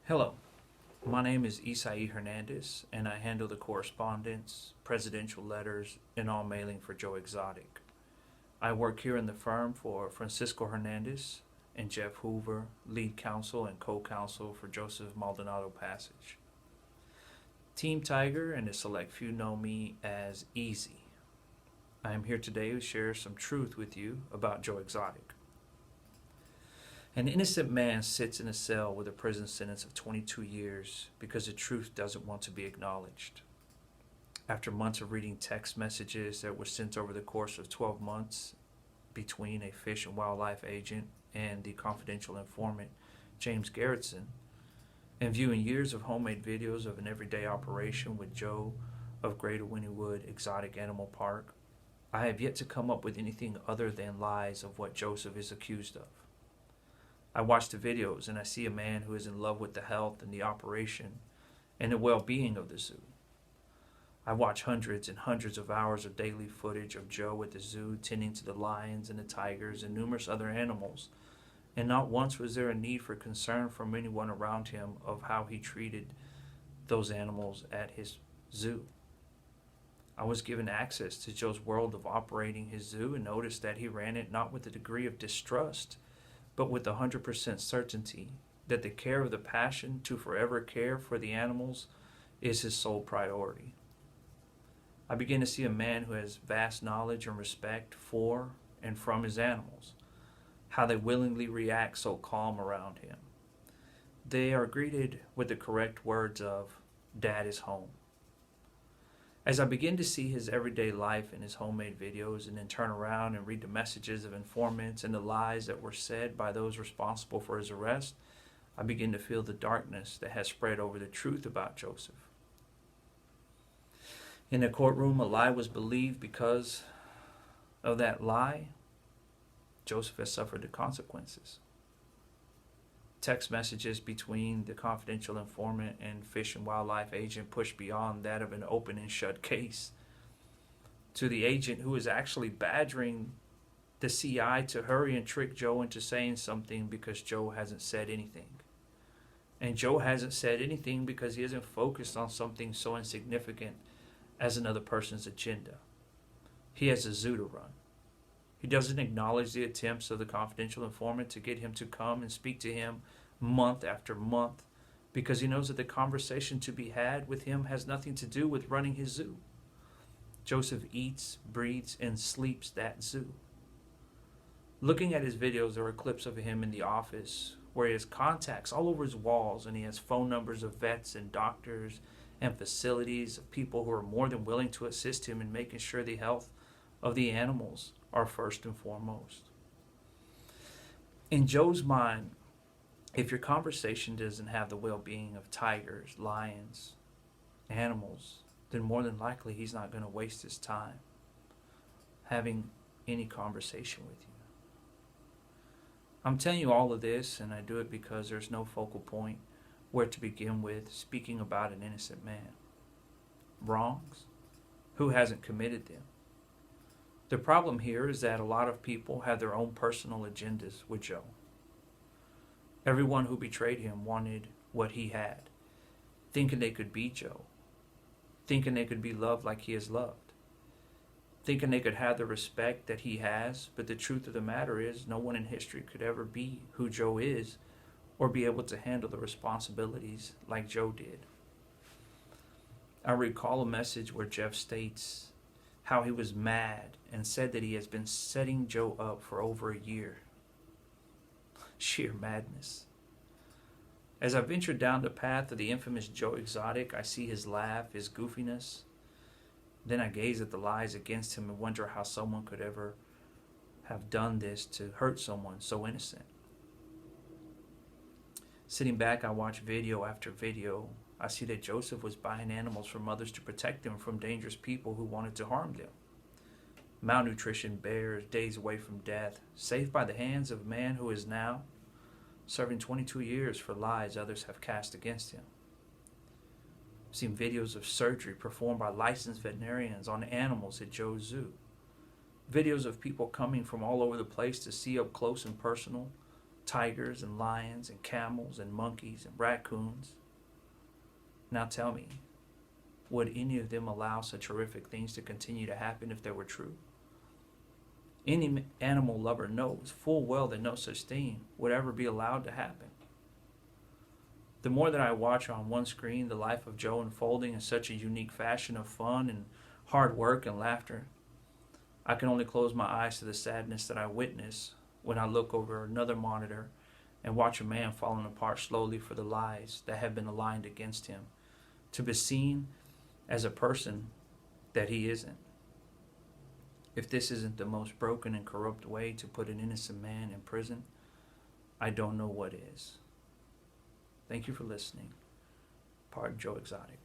Hello, my name is Isai Hernandez, and I handle the correspondence, presidential letters, and all mailing for Joe Exotic. I work here in the firm for Francisco Hernandez and Jeff Hoover, lead counsel and co-counsel for Joseph Maldonado Passage. Team Tiger and a select few know me as Easy. I am here today to share some truth with you about Joe Exotic. An innocent man sits in a cell with a prison sentence of 22 years because the truth doesn't want to be acknowledged. After months of reading text messages that were sent over the course of 12 months between a fish and wildlife agent and the confidential informant James Garretson, and viewing years of homemade videos of an everyday operation with Joe of Greater Wynnewood Exotic Animal Park, I have yet to come up with anything other than lies of what Joseph is accused of. I watch the videos and I see a man who is in love with the health and the operation and the well-being of the zoo. I watch hundreds and hundreds of hours of daily footage of Joe at the zoo tending to the lions and the tigers and numerous other animals, and not once was there a need for concern from anyone around him of how he treated those animals at his zoo. I was given access to Joe's world of operating his zoo and noticed that he ran it not with a degree of distrust, but with 100% certainty that the care of the passion to forever care for the animals is his sole priority. I begin to see a man who has vast knowledge and respect for and from his animals, how they willingly react so calm around him. They are greeted with the correct words of, "Dad is home." As I begin to see his everyday life in his homemade videos and then turn around and read the messages of informants and the lies that were said by those responsible for his arrest, I begin to feel the darkness that has spread over the truth about Joseph. In the courtroom, a lie was believed. Because of that lie, Joseph has suffered the consequences. Text messages between the confidential informant and fish and wildlife agent pushed beyond that of an open and shut case to the agent who is actually badgering the CI to hurry and trick Joe into saying something because Joe hasn't said anything. And Joe hasn't said anything because he isn't focused on something so insignificant as another person's agenda. He has a zoo to run. He doesn't acknowledge the attempts of the confidential informant to get him to come and speak to him month after month because he knows that the conversation to be had with him has nothing to do with running his zoo. Joseph eats, breathes, and sleeps that zoo. Looking at his videos, there are clips of him in the office where he has contacts all over his walls and he has phone numbers of vets and doctors and facilities of people who are more than willing to assist him in making sure the health of the animals are first and foremost. In Joe's mind, if your conversation doesn't have the well-being of tigers, lions, animals, then more than likely he's not going to waste his time having any conversation with you. I'm telling you all of this, and I do it because there's no focal point where to begin with speaking about an innocent man. Wrongs? Who hasn't committed them? The problem here is that a lot of people have their own personal agendas with Joe. Everyone who betrayed him wanted what he had, thinking they could be Joe, thinking they could be loved like he is loved, thinking they could have the respect that he has, but the truth of the matter is no one in history could ever be who Joe is or be able to handle the responsibilities like Joe did. I recall a message where Jeff states how he was mad and said that he has been setting Joe up for over a year. Sheer madness. As I venture down the path of the infamous Joe Exotic, I see his laugh, his goofiness. Then I gaze at the lies against him and wonder how someone could ever have done this to hurt someone so innocent. Sitting back, I watch video after video. I see that Joseph was buying animals from others to protect them from dangerous people who wanted to harm them. Malnutrition bears, days away from death, safe by the hands of a man who is now serving 22 years for lies others have cast against him. I've seen videos of surgery performed by licensed veterinarians on animals at Joe's Zoo. Videos of people coming from all over the place to see up close and personal tigers and lions and camels and monkeys and raccoons. Now tell me, would any of them allow such horrific things to continue to happen if they were true? Any animal lover knows full well that no such thing would ever be allowed to happen. The more that I watch on one screen the life of Joe unfolding in such a unique fashion of fun and hard work and laughter, I can only close my eyes to the sadness that I witness when I look over another monitor and watch a man falling apart slowly for the lies that have been aligned against him, to be seen as a person that he isn't. If this isn't the most broken and corrupt way to put an innocent man in prison, I don't know what is. Thank you for listening. Pardon Joe Exotic.